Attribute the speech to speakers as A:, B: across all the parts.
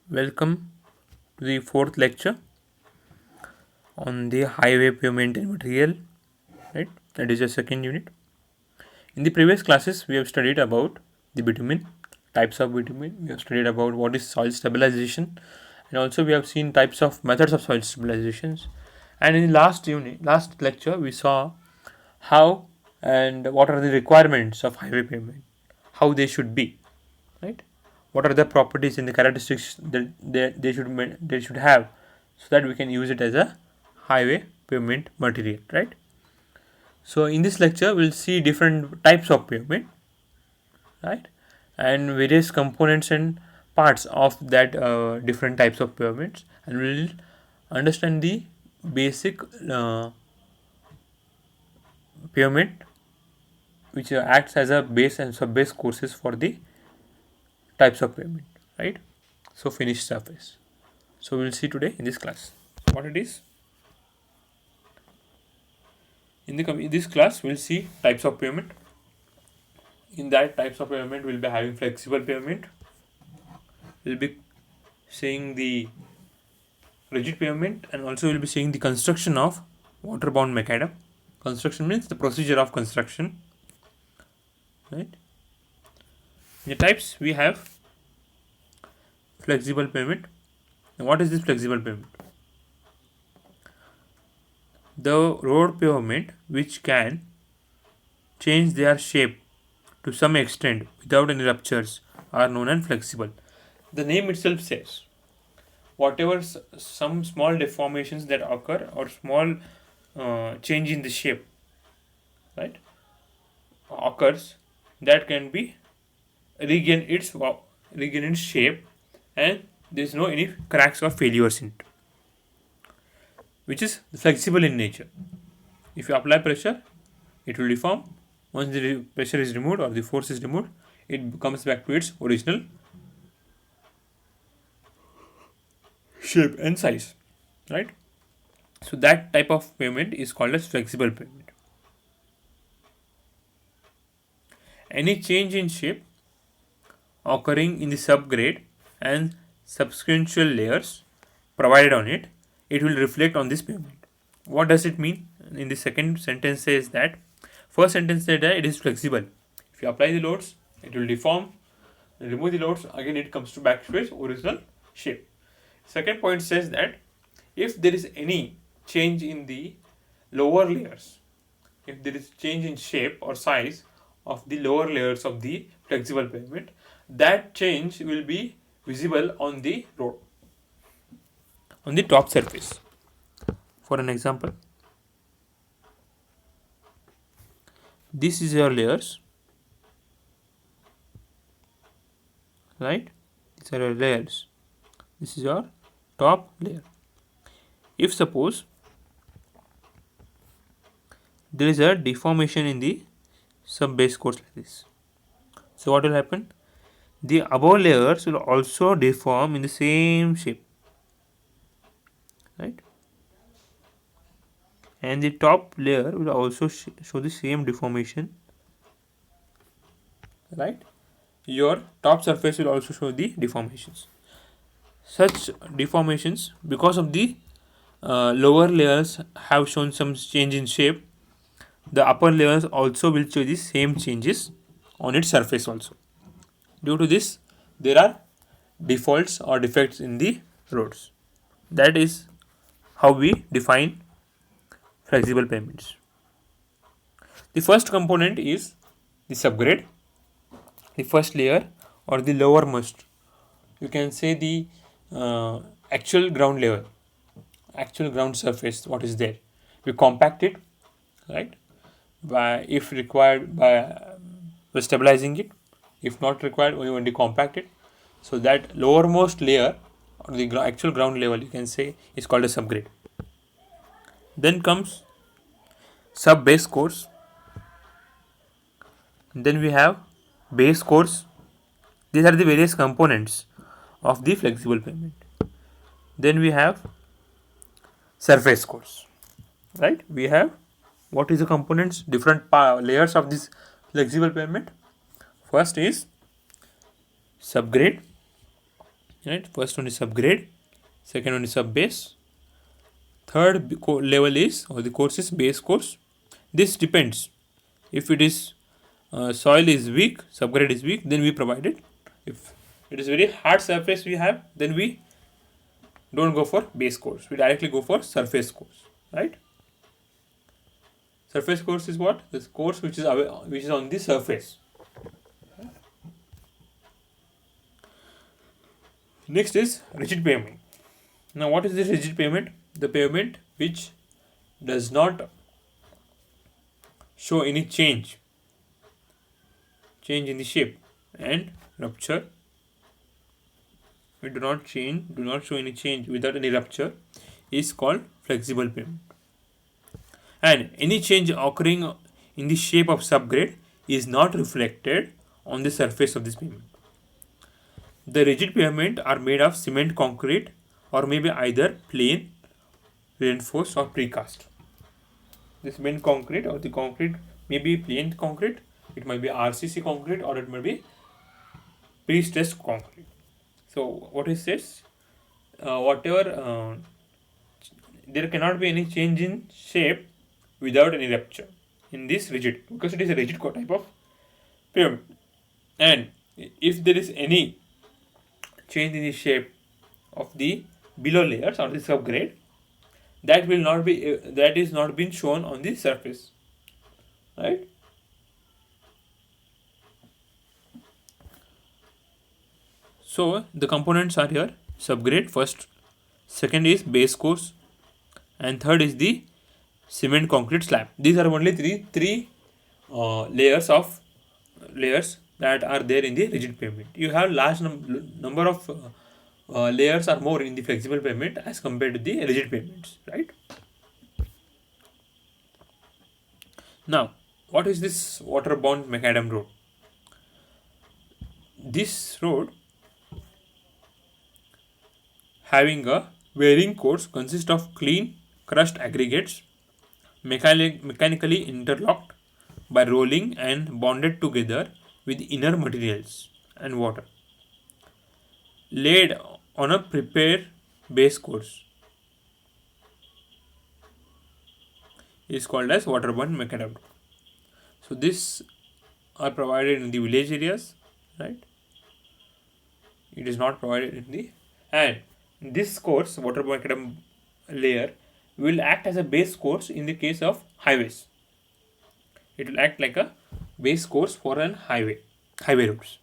A: Welcome to the fourth lecture on the highway pavement and material, right? That is your second unit. In the previous classes, we have studied about the bitumen, types of bitumen. We have studied about what is soil stabilization, and also we have seen types of methods of soil stabilizations. And in the last lecture, we saw how and what are the requirements of highway pavement, how they should be, right? What are the properties and the characteristics that they should have, so that we can use it as a highway pavement material, right? So in this lecture we'll see different types of pavement, right, and various components and parts of that different types of pavements, and we'll understand the basic pavement which acts as a base and sub base courses for the types of pavement, right? So finished surface. So we'll see today in this class what it is. In this class we'll see types of pavement. In that types of pavement we'll be having flexible pavement, we'll be seeing the rigid pavement, and also we'll be seeing the construction of waterbound macadam. Construction means the procedure of construction, right? In the types we have flexible pavement. Now what is this flexible pavement? The road pavement which can change their shape to some extent without any ruptures are known as flexible. The name itself says whatever some small deformations that occur or small change in the shape, right, occurs, that can be regain its shape, and there is no any cracks or failures in it, which is flexible in nature. If you apply pressure, it will deform. Once the pressure is removed or the force is removed, it comes back to its original shape and size, right? So that type of pavement is called as flexible pavement. Any change in shape occurring in the subgrade and subsequent layers provided on it, it will reflect on this pavement. What does it mean? In the second sentence says that, first sentence said that it is flexible. If you apply the loads, it will deform. Remove the loads, again it comes to back to its original shape. Second point says that if there is any change in the lower layers, if there is change in shape or size of the lower layers of the flexible pavement, that change will be visible on the road, on the top surface. For an example, this is your layers, right? These are your layers. This is your top layer. If suppose there is a deformation in the sub base course like this, so what will happen? The above layers will also deform in the same shape, right? And the top layer will also show the same deformation, right? Your top surface will also show the deformations. Such deformations, because of the lower layers have shown some change in shape, the upper layers also will show the same changes on its surface also. Due to this, there are defaults or defects in the roads. That is how we define flexible pavements. The first component is the subgrade, the first layer or the lowermost. You can say the actual ground level, actual ground surface, what is there. We compact it, right? By, if required, by stabilizing it. If not required, we only compact it. So that lowermost layer or the actual ground level, you can say, is called a subgrade. Then comes sub base course. Then we have base course. These are the various components of the flexible pavement. Then we have surface course, right? We have what is the components, different layers of this flexible pavement. First is subgrade, right? First one is subgrade, second one is sub base, third level is, or the course is base course. This depends. If it is soil is weak, subgrade is weak, then we provide it. If it is very hard surface we have, then we don't go for base course, we directly go for surface course, right? Surface course is what? This course which is on the surface. Next is rigid pavement. Now what is this rigid pavement? The pavement which does not show any change in the shape and rupture. We do not show any change without any rupture, is called flexible pavement. And any change occurring in the shape of subgrade is not reflected on the surface of this pavement. The rigid pavement are made of cement concrete or maybe either plain, reinforced or precast. The cement concrete or the concrete may be plain concrete, it might be RCC concrete, or it may be pre-stressed concrete. So what is this? There cannot be any change in shape without any rupture in this rigid, because it is a rigid type of pavement. And if there is any change in the shape of the below layers or the subgrade, that will not be that is not been shown on the surface, right? So the components are here: subgrade first, second is base course, and third is the cement concrete slab. These are only three layers that are there in the rigid pavement. You have large number of layers are more in the flexible pavement as compared to the rigid pavements, right? Now, what is this waterborne macadam road? This road having a wearing course consists of clean crushed aggregates mechanically interlocked by rolling and bonded together with inner materials and water, laid on a prepared base course, is called as waterborne macadam. So this are provided in the village areas, right? It is not provided in the, and this course waterborne macadam layer will act as a base course in the case of highways. It will act like a base course for an highway roads.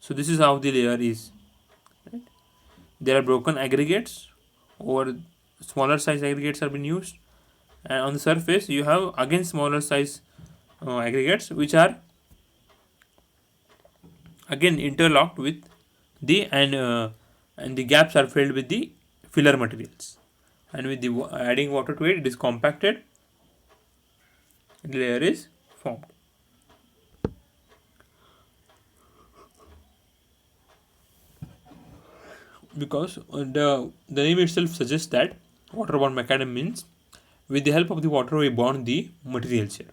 A: So this is how the layer is, right? There are broken aggregates, or smaller size aggregates are being used, and on the surface you have again smaller size aggregates which are again interlocked with the and the gaps are filled with the filler materials, and with the adding water to it, it is compacted, the layer is formed. Because the name itself suggests that waterborne macadam means with the help of the water we bond the materials here,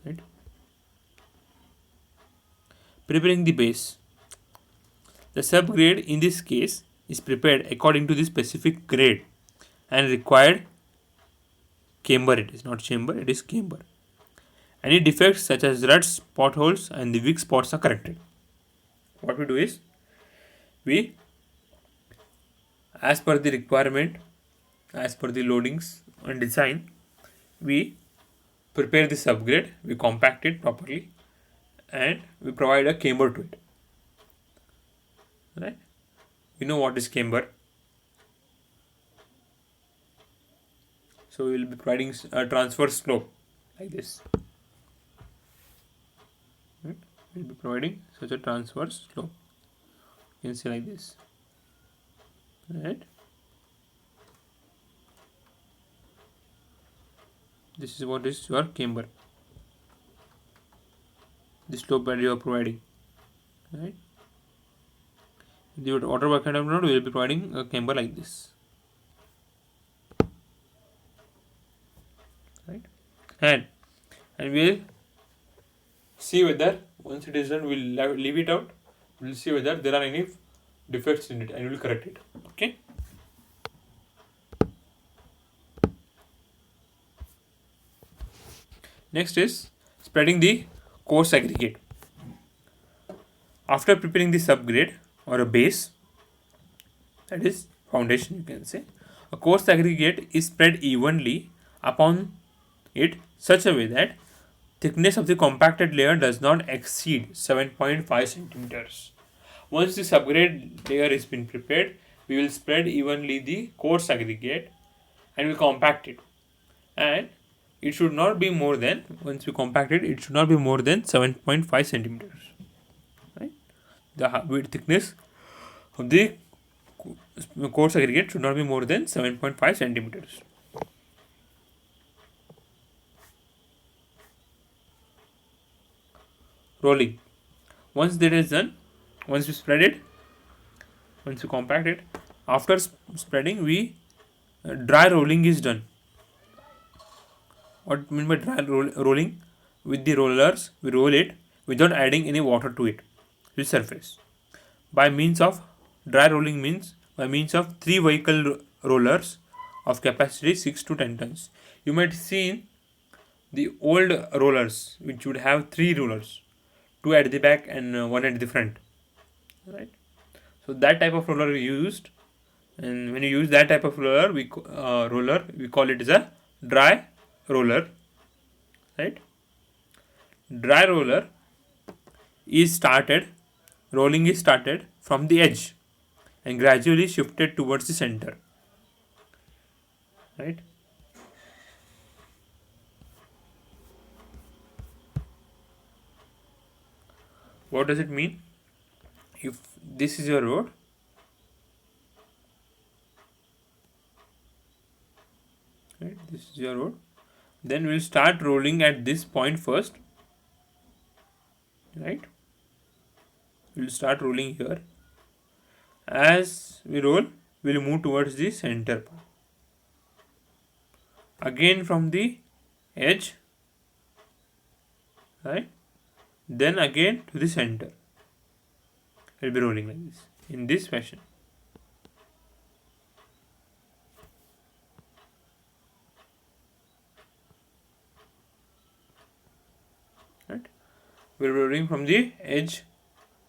A: right? Preparing the base. The subgrade in this case is prepared according to the specific grade and required camber. It is not chamber, it is camber. Any defects such as ruts, potholes and the weak spots are corrected. What we do is, we, as per the requirement, as per the loadings and design, we prepare the subgrade, we compact it properly, and we provide a camber to it, right? You know what is camber. So we will be providing a transverse slope like this, right? We will be providing such a transverse slope, you can see like this, right? This is what is your camber, the slope that you are providing, right? The waterborne macadam road will be providing a camber like this, right? And and we'll see whether once it is done we'll leave it out. We'll see whether there are any defects in it and we'll correct it. Okay. Next is spreading the coarse aggregate. After preparing the subgrade or a base, that is foundation you can say, a coarse aggregate is spread evenly upon it such a way that thickness of the compacted layer does not exceed 7.5 centimeters. Once the subgrade layer has been prepared, we will spread evenly the coarse aggregate and we compact it. And it should not be more than, once we compact it, it should not be more than 7.5 centimeters. Right? The width thickness of the coarse aggregate should not be more than 7.5 centimeters. Rolling. Once that is done, once we spread it, once we compact it, after spreading, we dry rolling is done. What I mean by dry rolling? With the rollers, we roll it without adding any water to it, the surface. By means of dry rolling means by means of 3 vehicle rollers of capacity 6 to 10 tons. You might see the old rollers which would have 3 rollers, 2 at the back and 1 at the front. Right. So that type of roller we used, and when you use that type of roller, we call it as a dry roller. Right. Dry roller is started, rolling is started from the edge and gradually shifted towards the center. Right. What does it mean? If this is your road, right, this is your road, then we'll start rolling at this point first. Right, we'll start rolling here. As we roll, we'll move towards the center part. Again from the edge, right, then again to the center. We'll be rolling like this, in this fashion. Right, we're rolling from the edge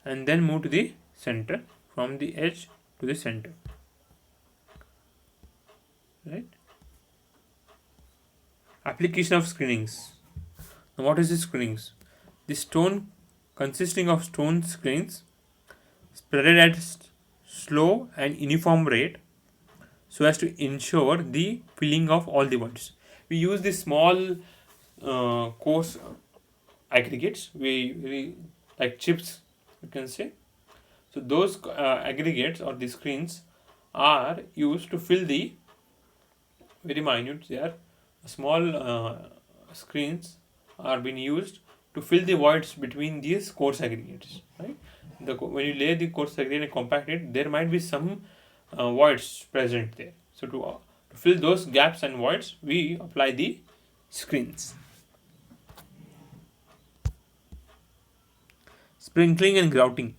A: and then move to the center, from the edge to the center. Right. Application of screenings. Now what is the screenings? The stone consisting of stone screens spreaded at slow and uniform rate so as to ensure the filling of all the voids. We use the small coarse aggregates, we like chips you can say. So those aggregates or the screens are used to fill the very minute, they are small screens are being used to fill the voids between these coarse aggregates. Right, when you lay the coarse aggregate and compact it, there might be some voids present there. So to fill those gaps and voids, we apply the screens. Sprinkling and grouting.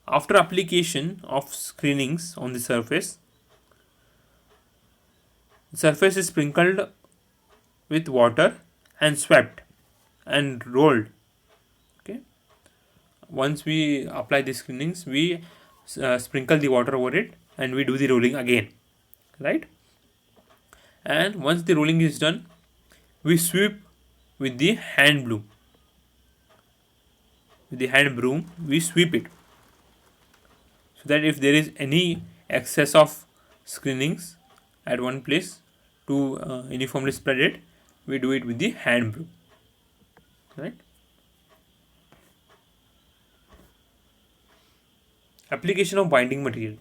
A: After application of screenings on the surface is sprinkled with water and swept and rolled. Okay. Once we apply the screenings, we sprinkle the water over it and we do the rolling again. Right. And once the rolling is done, we sweep with the hand broom. With the hand broom, we sweep it, so that if there is any excess of screenings at one place, to uniformly spread it, we do it with the hand broom. Right. Application of binding material.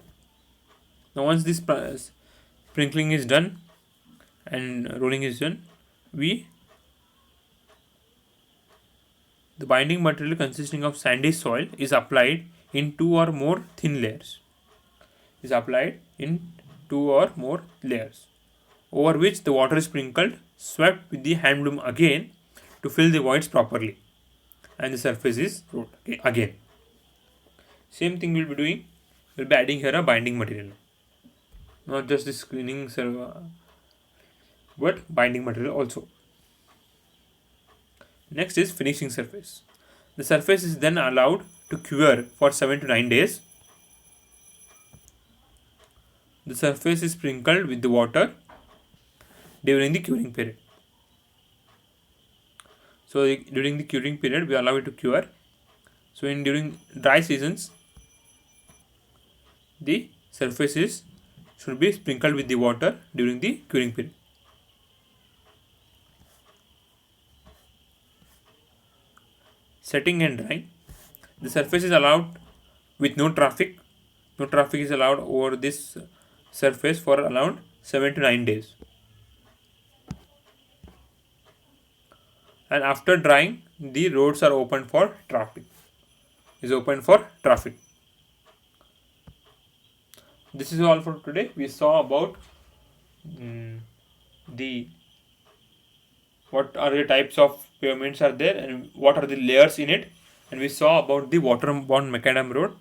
A: Now once this sprinkling is done and rolling is done, the binding material consisting of sandy soil is applied in 2 or more thin layers. Over which the water is sprinkled, swept with the hand broom again to fill the voids properly, and the surface is road again. Same thing we'll be doing. We'll be adding here a binding material, not just the screening server, but binding material also. Next is finishing surface. The surface is then allowed to cure for 7 to 9 days. The surface is sprinkled with the water during the curing period. So during the curing period, we allow it to cure. So during dry seasons, the surfaces should be sprinkled with the water during the curing period. Setting and drying. The surface is allowed with no traffic. No traffic is allowed over this surface for around 7 to 9 days. And after drying, the roads are open for traffic. Is open for traffic. This is all for today. We saw about the what are the types of pavements are there and what are the layers in it, and we saw about the waterborne macadam road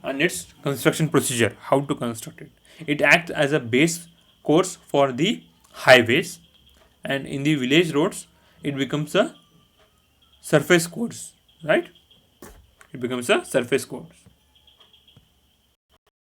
A: and its construction procedure, how to construct it. It acts as a base course for the highways, and in the village roads it becomes a surface course, right? It becomes a surface course.